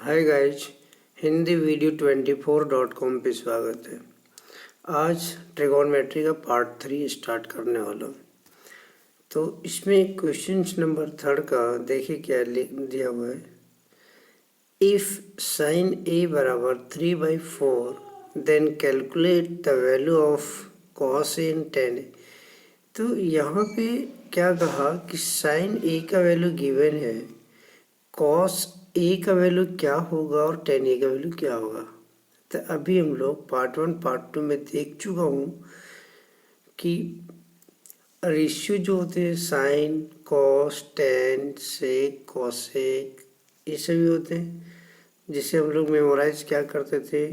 Hi guys, Hindi video 24.com पे स्वागत है। आज ट्रिगोनोमेट्री का पार्ट 3 स्टार्ट करने वाला हूँ। तो इसमें क्वेश्चन नंबर 3 का देखिए क्या लिख दिया हुआ है। इफ साइन ए बराबर 3/4 then calculate the value of cos A in tan A. तो यहाँ पे क्या कहा कि साइन ए का वैल्यू गिवन है, कॉस ए का वैल्यू क्या होगा और tan ए का वैल्यू क्या होगा। तो अभी हम लोग पार्ट 1 पार्ट 2 में देख चुका हूँ कि रेशियो जो होते हैं साइन, कॉस, tan, सेक, कॉसेक, ये सभी होते हैं जिसे हम लोग मेमोराइज क्या करते थे।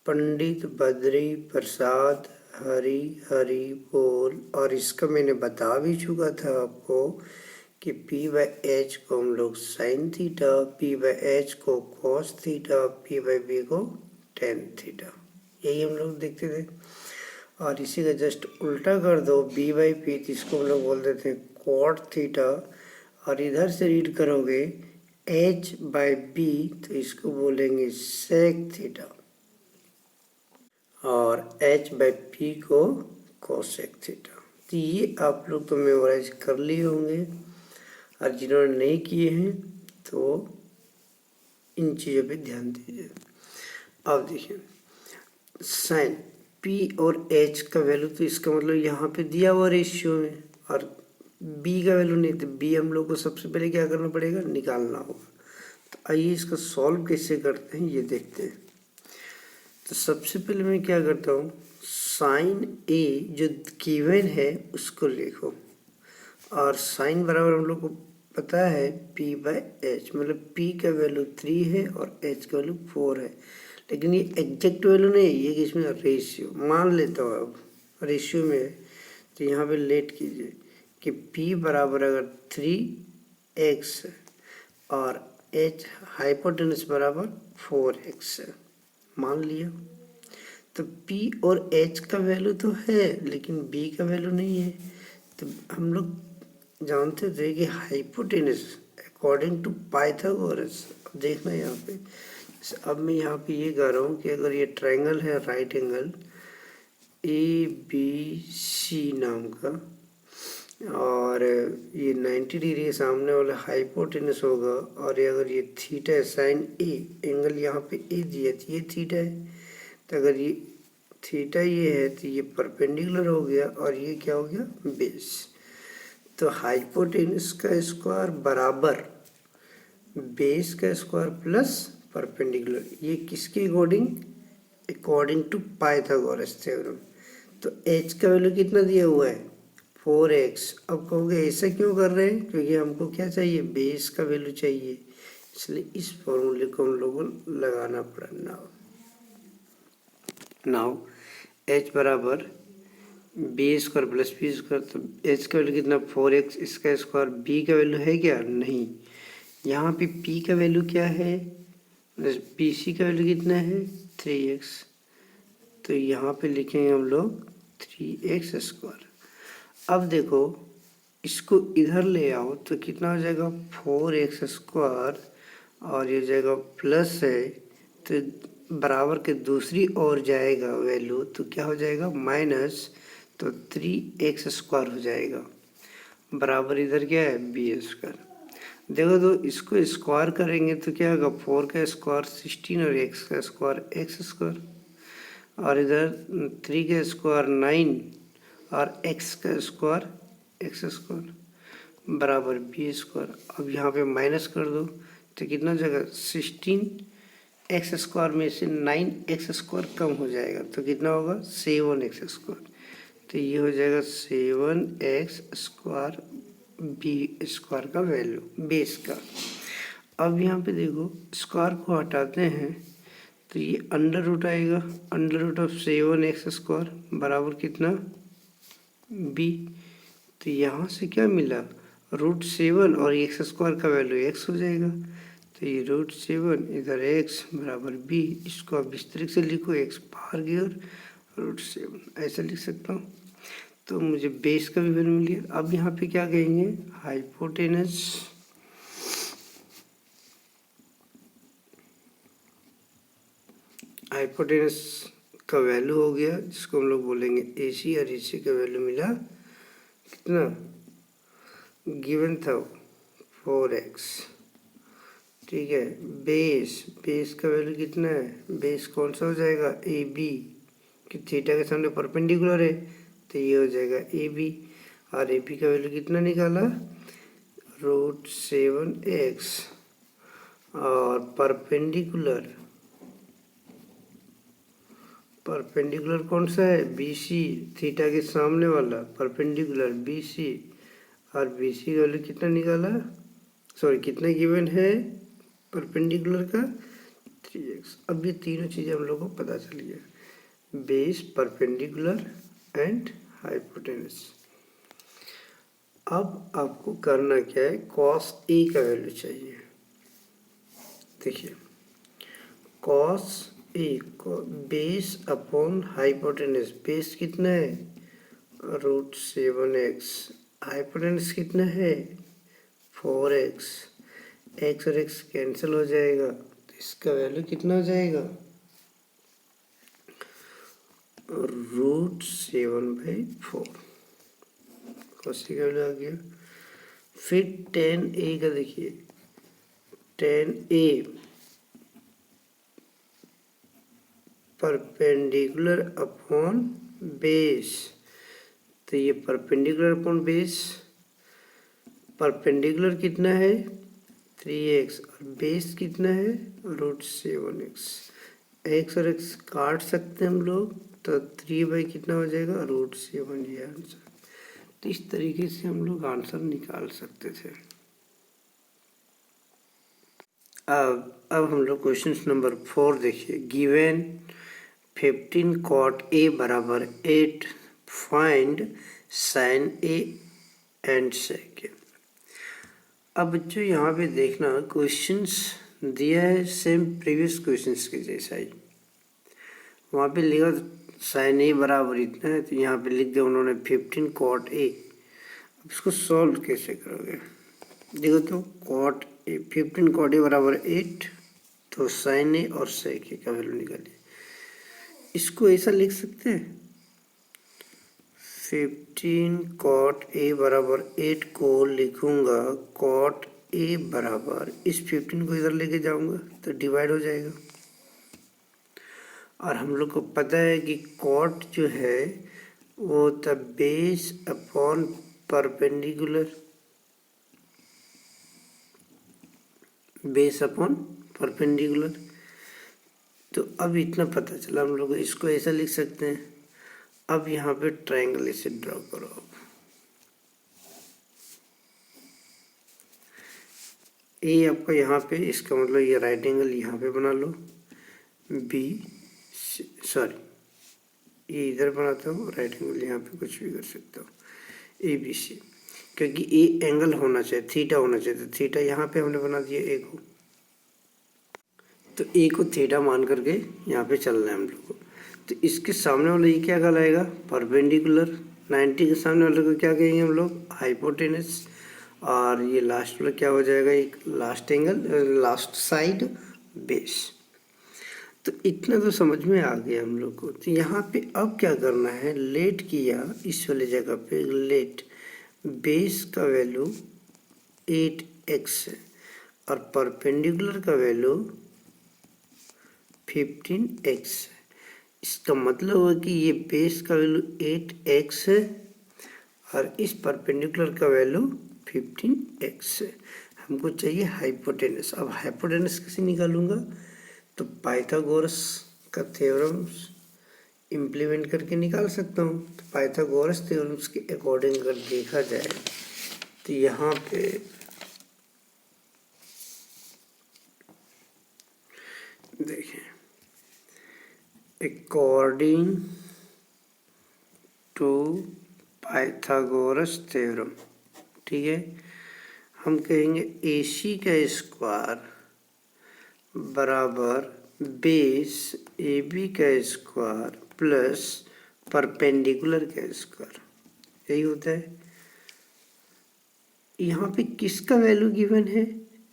पंडित, बद्री, प्रसाद, हरि, हरि बोल। और इसका मैंने बता भी चुका था आपको कि P/H को हम लोग साइन थीटा, P/H को कॉस थीटा, P/B को tan थीटा, यही हम लोग देखते थे। और इसी का जस्ट उल्टा कर दो, B/P, तो इसको हम लोग बोल देते हैं कॉट थीटा। और इधर से रीड करोगे H/B, तो इसको बोलेंगे सेक थीटा। और H/P को कोसेक थीटा। तो ये आप लोग तो मेमोराइज कर लिए होंगे, और जिन्होंने नहीं किए हैं तो इन चीज़ों पे ध्यान दीजिए। अब देखिए साइन P और H का वैल्यू, तो इसका मतलब यहाँ पे दिया हुआ रेशियो में, और B का वैल्यू नहीं, तो B हम लोग को सबसे पहले क्या करना पड़ेगा, निकालना होगा। तो आइए इसको सॉल्व कैसे करते हैं ये देखते हैं। तो सबसे पहले मैं क्या करता हूँ, साइन A जो गिवन है उसको लिखो, और साइन बराबर हम लोग को पता है P/H, मतलब P का वैल्यू 3 है और H का वैल्यू 4 है। लेकिन ये एग्जैक्ट वैल्यू नहीं है, ये कि इसमें रेशियो मान लेता हूँ। अब रेशियो में है तो यहाँ पे लेट कीजिए कि P बराबर अगर 3x है और H हाइपोटेनस बराबर 4x है, मान लिया। तो P और H का वैल्यू तो है लेकिन B का वैल्यू नहीं है। तो हम लोग जानते थे कि हाइपोटेनस अकॉर्डिंग टू पाइथागोरस। अब देखना यहाँ पे, अब मैं यहाँ पे ये कह रहा हूँ कि अगर ये ट्रायंगल है राइट एंगल ABC नाम का, और ये 90 डिग्री के सामने वाला हाइपोटेनस होगा, और ये अगर ये थीटा है साइन ए, एंगल यहाँ पे ए दिया तो ये थीटा है। तो अगर ये थीटा ये है तो ये परपेंडिकुलर हो गया, और ये क्या हो गया, बेस। तो हाइपोटेनस का स्क्वायर बराबर बेस का स्क्वायर प्लस परपेंडिकुलर, ये किसके according, according to Pythagoras theorem. तो h का वैल्यू कितना दिया हुआ है, 4x। अब कहोगे ऐसा क्यों कर रहे हैं, क्योंकि हमको क्या चाहिए, बेस का वैल्यू चाहिए, इसलिए इस फॉर्मूले को हम लोगों को लगाना पड़ा। नाउ h बराबर B square plus P square, तो h का वैल्यू कितना, 4x, इसका स्क्वायर। b का वैल्यू है क्या, नहीं। यहाँ पे p का वैल्यू क्या है, pc का वैल्यू कितना है, 3x। तो यहाँ पे लिखेंगे हम लोग 3x स्क्वायर। अब देखो इसको इधर ले आओ तो कितना हो जाएगा, 4x स्क्वायर, और ये जाएगा प्लस है तो बराबर के दूसरी ओर जाएगा वैल्यू, तो क्या हो जाएगा, माइनस, तो 3x स्क्वायर हो जाएगा। बराबर इधर क्या है, बी स्क्वायर। देखो तो इसको स्क्वायर करेंगे तो क्या होगा, 4 का स्क्वायर 16 और x का स्क्वायर x स्क्वायर, और इधर 3 का स्क्वायर 9 और x का स्क्वायर x स्क्वायर बराबर बी स्क्वायर। अब यहाँ पे माइनस कर दो तो कितना हो जाएगा, 16 x स्क्वायर में से 9x स्क्वायर कम हो जाएगा तो कितना होगा, 7x स्क्वायर। तो ये हो जाएगा 7x स्क्वायर बी स्क्वायर का वैल्यू, बेस का। अब यहाँ पे देखो स्क्वायर को हटाते हैं तो ये अंडर रूट आएगा, under root of 7x square बराबर कितना, b। तो यहाँ से क्या मिला, √7 और x स्क्वायर का वैल्यू x हो जाएगा। तो ये √7 इधर x बराबर b। इसको अब इस तरीके से लिखो, x बाहर की ओर, √7 ऐसा लिख सकता हूँ। तो मुझे बेस का भी वैल्यू मिल गया। अब यहाँ पे क्या कहेंगे, हाइपोटेनस हाइपोटेनस का वैल्यू हो गया, जिसको हम लोग बोलेंगे AC, और AC का वैल्यू मिला कितना, गिवन था 4x। ठीक है, बेस का वैल्यू कितना है, बेस कौन सा हो जाएगा, AB, कि थीटा के सामने परपेंडिकुलर है तो ये हो जाएगा AB। और AB का वैल्यू कितना निकाला, √7x। और परपेंडिकुलर कौन सा है, BC, थीटा के सामने वाला परपेंडिकुलर BC। और BC का वैल्यू कितना निकाला, सॉरी कितना गिवन है परपेंडिकुलर का, 3x। अब ये तीनों चीज़ें हम लोग को पता चल गया, बेस, परपेंडिकुलर एंड हाइपोटेनस। अब आपको करना क्या है, cos A का वैल्यू चाहिए। देखिए cos A को बेस अपॉन हाइपोटेनस, बेस कितना है √7x, हाइपोटेनस कितना है 4x, x और x कैंसिल हो जाएगा तो इसका वैल्यू कितना हो जाएगा, √7/4। cos A का वैल्यू आ गया। फिर tan A का देखिए, tan A perpendicular upon base, तो ये परपेंडिकुलर अपॉन बेस, परपेंडिकुलर कितना है 3x और बेस कितना है √7x। x और x काट सकते हैं हम लोग, तो 3 कितना हो जाएगा √7, ये आंसर। तो इस तरीके से हम लोग आंसर निकाल सकते थे। अब हम लोग क्वेश्चन नंबर 4 देखिए, गिवन 15 cot A बराबर 8, find sin A and sec A। अब बच्चों यहाँ पे देखना, क्वेश्चंस दिया है सेम प्रीवियस क्वेश्चंस के जैसा ही। वहाँ पे लिखा sin A बराबर इतना है, तो यहाँ पे लिख दिया उन्होंने 15 cot A। अब इसको सॉल्व कैसे करोगे, देखो तो cot A, 15 cot A बराबर 8, तो sin A और sec A का वैल्यू निकालिए। इसको ऐसा लिख सकते हैं, 15 cot A बराबर 8 को लिखूंगा cot A बराबर, इस 15 को इधर लेके जाऊंगा तो डिवाइड हो जाएगा। और हम लोग को पता है कि cot जो है वो होता base upon perpendicular, base upon perpendicular. तो अब इतना पता चला हम लोग, इसको ऐसा लिख सकते हैं। अब यहाँ पे ट्रायंगल ऐसे ड्रॉ करो, अब ए आपका यहाँ पे, इसका मतलब ये राइट एंगल यहाँ पे बना लो, बी, सॉरी ये इधर बनाता हूँ, राइट एंगल यहाँ पे कुछ भी कर सकता हूँ, ABC, क्योंकि ए एंगल होना चाहिए, थीटा होना चाहिए, तो थीटा यहाँ पे हमने बना दिया ए को, तो ए को थीटा मान करके यहाँ पे चलना है हम लोग को। तो इसके सामने वाला ये क्या कहलाएगा, परपेंडिकुलर, 90 के सामने वाले को क्या कहेंगे हम लोग, हाइपोटेनस। और ये लास्ट वाला क्या हो जाएगा, एक last angle, last side base. तो इतना तो समझ में आ गया हम लोग को। तो यहाँ पे अब क्या करना है, लेट किया इस वाले जगह पे, लेट बेस का वैल्यू 8x है और परपेंडिकुलर का वैल्यू 15x है। इसका मतलब हुआ कि ये बेस का वैल्यू 8x है और इस परपेंडिकुलर का वैल्यू 15x है। हमको चाहिए हाइपोटेनस। अब हाइपोटेनस कैसे निकालूंगा, तो पाइथागोरस का थ्योरम इम्प्लीमेंट करके निकाल सकता हूँ। तो पाइथागोरस थ्योरम्स के अकॉर्डिंग अगर देखा जाए तो यहाँ पे देखें, अकॉर्डिंग टू पाइथागोरस थ्योरम, ठीक है, हम कहेंगे AC का स्क्वायर बराबर बेस AB का स्क्वायर प्लस परपेंडिकुलर का स्क्वायर, यही होता है। यहाँ पे किसका वैल्यू गिवन है,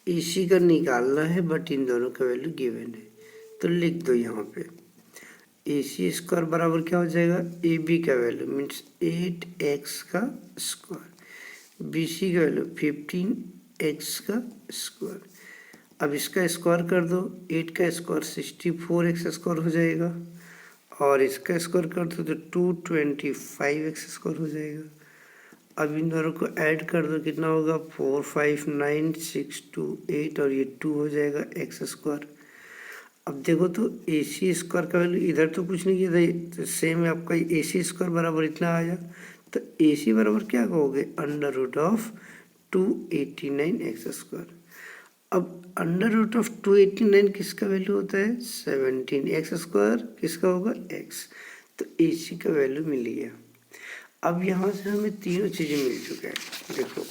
AC का निकालना है, बट इन दोनों का वैल्यू गिवन है, तो लिख दो यहाँ पे AC स्क्वायर बराबर क्या हो जाएगा, AB का वैल्यू मीन्स 8x का स्क्वायर, BC का वैल्यू 15x का स्क्वायर। अब इसका स्क्वायर कर दो, 8 का स्क्वायर 64x स्क्वायर हो जाएगा और इसका स्क्वायर कर दो तो 225x स्क्वायर हो जाएगा। अब इन दोनों को ऐड कर दो, कितना होगा 4 5 9 6 2 8 और ये 2 हो जाएगा x स्क्वायर। अब देखो तो AC स्क्वायर का वैल्यू इधर तो कुछ नहीं किया था, तो सेम है आपका AC स्क्वायर बराबर इतना आया, तो AC बराबर क्या कहोगे, under root of 289x square. अब अंडर रूट ऑफ 289 किसका वैल्यू होता है, 17x स्क्वायर किसका होगा, x, तो AC का वैल्यू मिल गया। अब यहाँ से हमें तीनों चीज़ें मिल चुका है। देखो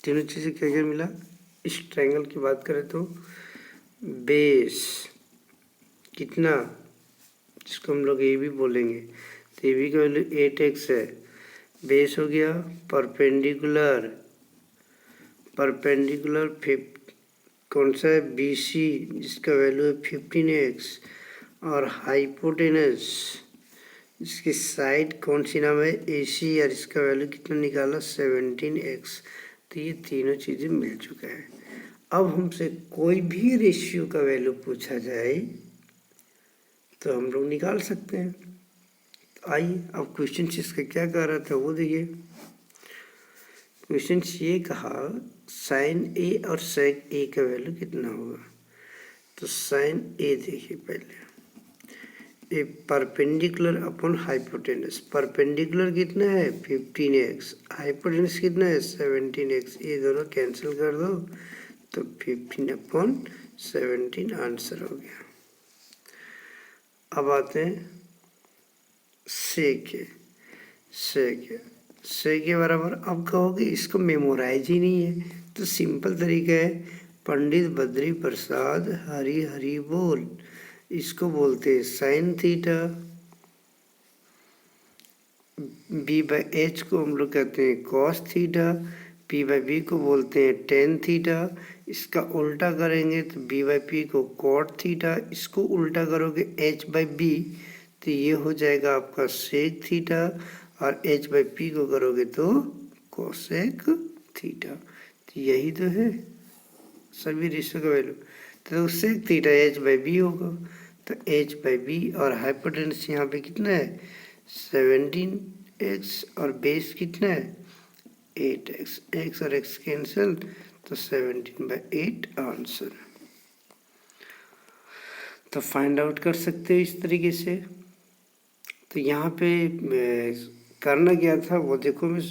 तीनों चीज़ें क्या क्या मिला, इस ट्रायंगल की बात करें तो बेस कितना, जिसको हम लोग ए बी बोलेंगे, तो ए बी का वैल्यू 8x है, बेस हो गया परपेंडिकुलर, परपेंडिकुलर कौन सा है, BC जिसका वैल्यू है 15x, और हाइपोटेनस जिसकी साइड कौन सी नाम है, AC, और इसका वैल्यू कितना निकाला 17x। तो ये तीनों चीज़ें मिल चुका है। अब हमसे कोई भी रेशियो का वैल्यू पूछा जाए तो हम लोग निकाल सकते हैं। तो आइए अब क्वेश्चन इसका क्या कह रहा था वो देखिए। क्वेश्चन ये कहा साइन A और सेक A का वैल्यू कितना होगा। तो साइन A देखिए पहले, ए परपेंडिकुलर अपॉन हाइपोटेनस, परपेंडिकुलर कितना है 15x, हाइपोटेनस कितना है 17x, ये दोनों कैंसिल कर दो तो 15/17 आंसर हो गया। अब आते हैं से के बराबर, अब कहोगे इसको मेमोराइज ही नहीं है, तो सिंपल तरीका है, पंडित बद्री प्रसाद हरी हरी बोल, इसको बोलते हैं साइन थीटा, B/H को हम लोग कहते हैं कॉस थीटा, P/B को बोलते हैं टेन थीटा, इसका उल्टा करेंगे तो B/P को कॉट थीटा, इसको उल्टा करोगे H/B तो ये हो जाएगा आपका सेक थीटा, और H/P को करोगे तो कोसेक थीटा। तो यही तो है सभी रेशियो का वैल्यू, तो सेक थीटा H/B होगा, तो H/B और हाइपोटेनस यहाँ पे कितना है 17x और बेस कितना है 8x, x और x कैंसिल तो 17/8 आंसर। तो फाइंड आउट कर सकते हो इस तरीके से। तो यहाँ पे करना क्या था वो देखो, मैं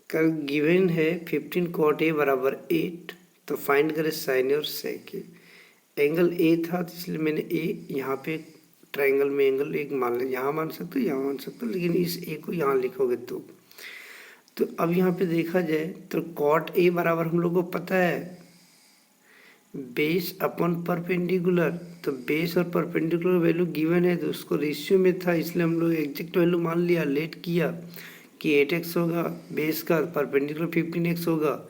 कल गिवन है 15 cot A बराबर 8, तो फाइंड करें साइन और सेक। एंगल A था तो इसलिए मैंने A यहाँ पे ट्रायंगल में एंगल एक मान लिया, यहाँ मान सकते हो यहाँ मान सकते हो, लेकिन इस A को यहाँ लिखोगे तो अब यहाँ पे देखा जाए तो cot A बराबर हम लोग को पता है बेस अपॉन परपेंडिकुलर, तो बेस और परपेंडिकुलर वैल्यू गिवन है तो उसको रेशियो में था, इसलिए हम लोग एग्जैक्ट वैल्यू मान लिया, लेट किया कि 8x होगा बेस का, परपेंडिकुलर 15x होगा।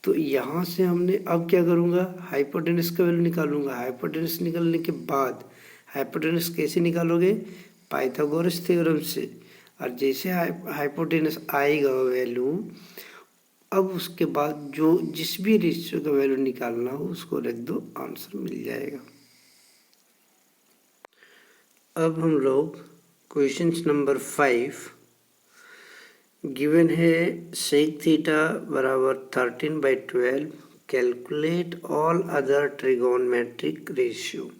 तो यहाँ से हमने अब क्या करूँगा, हाइपोटेनस का वैल्यू निकालूंगा। हाइपोटेनस निकालने के बाद हाइपोटेनस कैसे निकालोगे, पाइथागोरस थ्योरम से, और जैसे हाइपोटेनस आएगा वैल्यू, अब उसके बाद जो जिस भी रेशियो का वैल्यू निकालना हो उसको रख दो, आंसर मिल जाएगा। अब हम लोग क्वेश्चन नंबर 5 गिवन है सेक थीटा बराबर 13/12, calculate all other trigonometric ratio.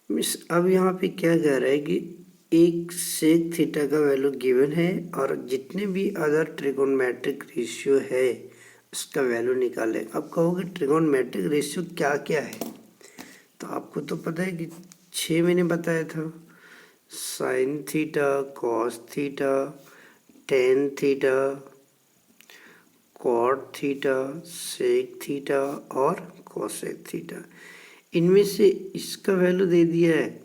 Miss अब यहाँ पे क्या कह रहा है कि एक सेक थीटा का वैल्यू गिवन है और जितने भी अदर ट्रिगोनमेट्रिक रेशियो है उसका वैल्यू निकाले। अब कहोगे ट्रिगोनमेट्रिक रेशियो क्या क्या है, तो आपको तो पता है कि 6 मैंने बताया था, sine theta, cos theta, tan theta, cot theta, sec theta और कोसेक थीटा। इनमें से इसका वैल्यू दे दिया है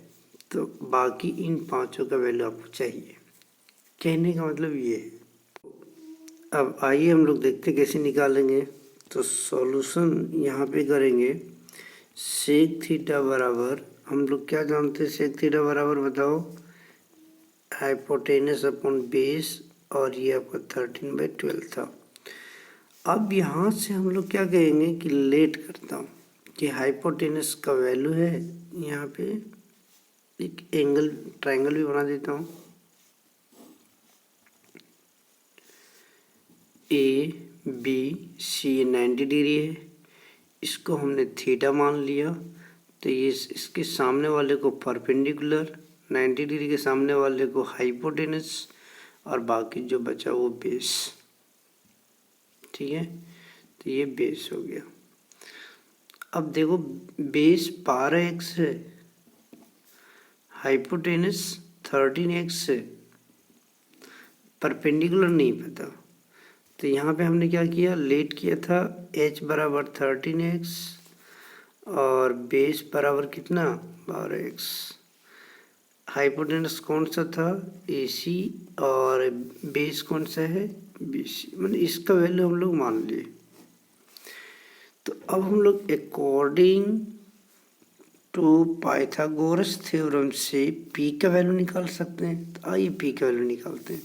तो बाकी इन पांचों का वैल्यू आपको चाहिए। कहने का मतलब ये है। अब आइए हम लोग देखते कैसे निकालेंगे। तो सॉल्यूशन यहाँ पे करेंगे, सेक थीटा बराबर हम लोग क्या जानते हैं, सेक थीटा बराबर बताओ, हाइपोटेनस अपॉन बेस, और ये आपका 13/12 था। अब यहाँ से हम लोग क्या कहेंगे कि लेट करता हूँ कि हाइपोटेनस का वैल्यू है, यहाँ पे एक एंगल ट्रायंगल भी बना देता हूँ, ए बी सी 90 डिग्री है, इसको हमने थीटा मान लिया, तो ये इसके सामने वाले को परपेंडिकुलर, 90 डिग्री के सामने वाले को हाइपोटेनस, और बाकी जो बचा वो बेस। ठीक है, तो ये बेस हो गया। अब देखो बेस 12x है, हाइपोटेनस 13x है, परपेंडिकुलर नहीं पता, तो यहाँ पे हमने क्या किया, लेट किया था h बराबर 13x और बेस बराबर कितना 12x। हाइपोटेनस कौन सा था, AC, और बेस कौन सा है, BC, मतलब इसका वैल्यू हम लोग मान लिए। तो अब हम लोग अकॉर्डिंग टू पाइथागोरस थ्योरम से P का वैल्यू निकाल सकते हैं। तो आइए P का वैल्यू निकालते हैं।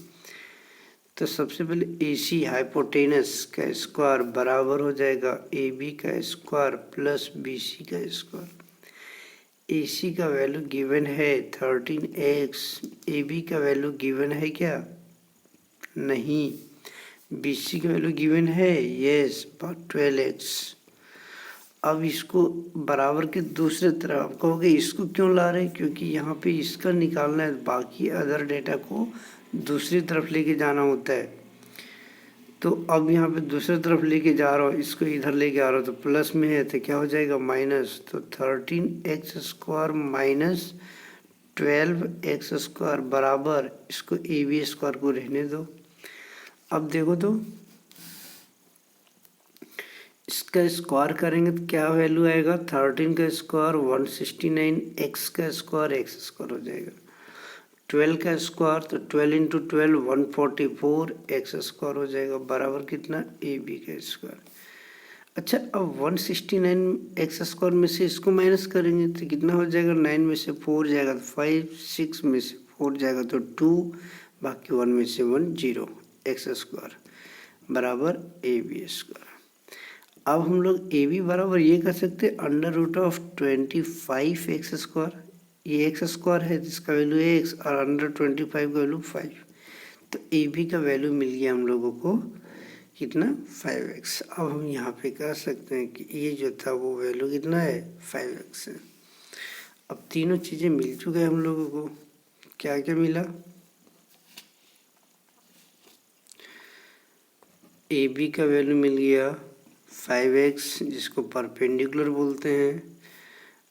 तो सबसे पहले AC हाइपोटेनस का स्क्वायर बराबर हो जाएगा AB का स्क्वायर प्लस BC का स्क्वायर। AC का वैल्यू गिवन है 13x, AB का वैल्यू गिवन है क्या, नहीं। BC का वैल्यू गिवन है, यस, 12x। अब इसको बराबर के दूसरे तरफ आप कहोगे इसको क्यों ला रहे हैं, क्योंकि यहाँ पे इसका निकालना है, बाकी अदर डेटा को दूसरी तरफ लेके जाना होता है। तो अब यहाँ पे दूसरी तरफ लेके जा रहा हूँ, इसको इधर लेके आ रहा हूँ, तो प्लस में है तो क्या हो जाएगा माइनस, तो 13x square minus 12x square बराबर, इसको AB स्क्वायर को रहने दो। अब देखो तो इसका स्क्वायर करेंगे तो क्या वैल्यू आएगा, 13 का स्क्वायर 169, x का स्क्वायर x स्क्वायर हो जाएगा, 12 का स्क्वायर तो 12 इंटू 12 144 x स्क्वायर हो जाएगा, बराबर कितना AB का स्क्वायर। अच्छा, अब 169 x स्क्वायर में से इसको माइनस करेंगे तो कितना हो जाएगा, 9 में से 4 जाएगा तो 5, 6 में से 4 जाएगा तो 2, बाकी 1 में से 1 0, x स्क्वायर बराबर AB स्क्वायर। अब हम लोग AB बराबर ये कर सकते हैं √25x स्क्वायर, ये x स्क्वायर है जिसका वैल्यू है x, और अंडर 25 का वैल्यू 5, तो AB का वैल्यू मिल गया हम लोगों को कितना 5x। अब हम यहाँ पे कह सकते हैं कि ये जो था वो वैल्यू कितना है 5x है। अब तीनों चीज़ें मिल चुके हैं हम लोगों को, क्या क्या मिला, AB का वैल्यू मिल गया 5x जिसको परपेंडिकुलर बोलते हैं,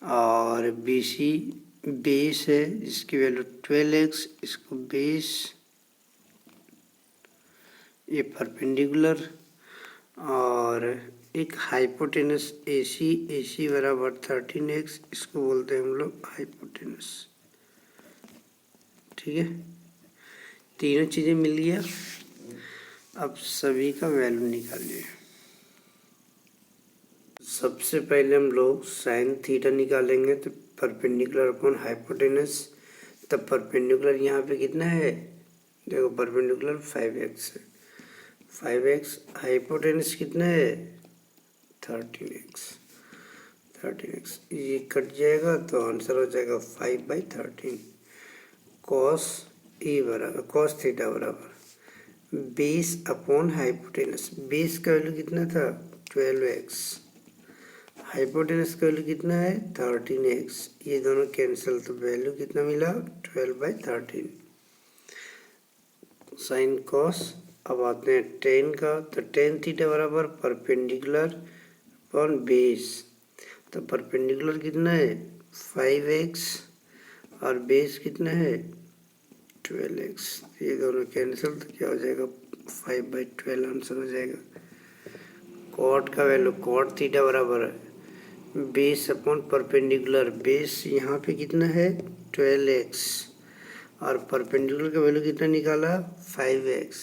और BC बेस है जिसकी वैल्यू 12x, इसको बेस, ये परपेंडिकुलर, और एक हाइपोटेनस AC बराबर 13x, इसको बोलते हैं हम लोग हाइपोटेनस। ठीक है, तीनों चीज़ें मिल गया। अब सभी का वैल्यू निकालिए। सबसे पहले हम लोग साइन थीटा निकालेंगे, तो परपेंडिकुलर अपॉन हाइपोटेनस, तब परपेंडिकुलर यहाँ पे कितना है, देखो परपेंडिकुलर 5x है, 5x, हाइपोटेनस कितना है 13x, ये कट जाएगा तो आंसर हो जाएगा 5/13। कॉस थीटा बराबर बेस अपॉन हाइपोटेनस, बेस का वैल्यू कितना था 12x, हाइपोटेनस का वैल्यू कितना है 13x, ये दोनों कैंसिल, तो वैल्यू कितना मिला 12/13 साइन कॉस। अब आते हैं टेन का, तो टेन थीटा बराबर परपेंडिकुलर अपॉन बेस, तो परपेंडिकुलर कितना है 5x और बेस कितना है 12x, ये दोनों कैंसिल, तो क्या हो जाएगा 5/12 आंसर हो जाएगा। कॉट का वैल्यू, कॉट थीटा बराबर है बेस अपॉन परपेंडिकुलर, बेस यहाँ पे कितना है 12x और परपेंडिकुलर का वैल्यू कितना निकाला 5x,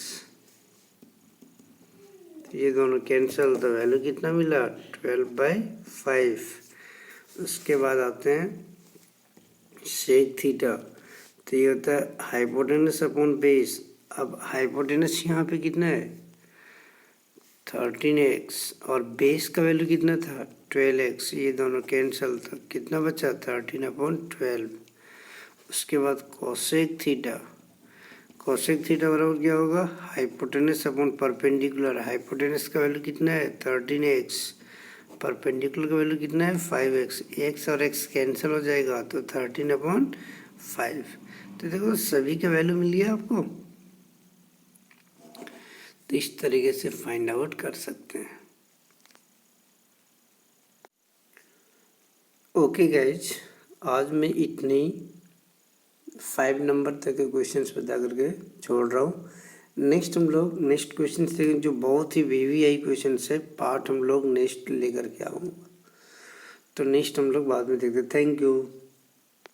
तो ये दोनों कैंसिल, तो वैल्यू कितना मिला 12/5। उसके बाद आते हैं सेक थीटा, तो ये होता है हाइपोटेनस अपॉन बेस। अब हाइपोटेनस यहाँ पे कितना है 13x और बेस का वैल्यू कितना था 12x, ये दोनों कैंसिल, था कितना बचा 13/12। उसके बाद कोसेक थीटा, कोसेक थीटा बराबर क्या होगा हाइपोटेनस अपॉन परपेंडिकुलर। हाइपोटेनस का वैल्यू कितना है 13x, परपेंडिकुलर का वैल्यू कितना है 5x, x और x कैंसिल हो जाएगा तो 13/5। तो देखो सभी का वैल्यू मिल गया आपको। तो इस तरीके से फाइंड आउट कर सकते हैं। ओके गाइज, आज मैं इतनी 5 नंबर तक के क्वेश्चंस बता करके छोड़ रहा हूँ। नेक्स्ट हम लोग नेक्स्ट क्वेश्चन से जो बहुत ही VVI क्वेश्चन है पार्ट हम लोग नेक्स्ट लेकर के आऊँगा। तो नेक्स्ट हम लोग बाद में देखते हैं। Thank you.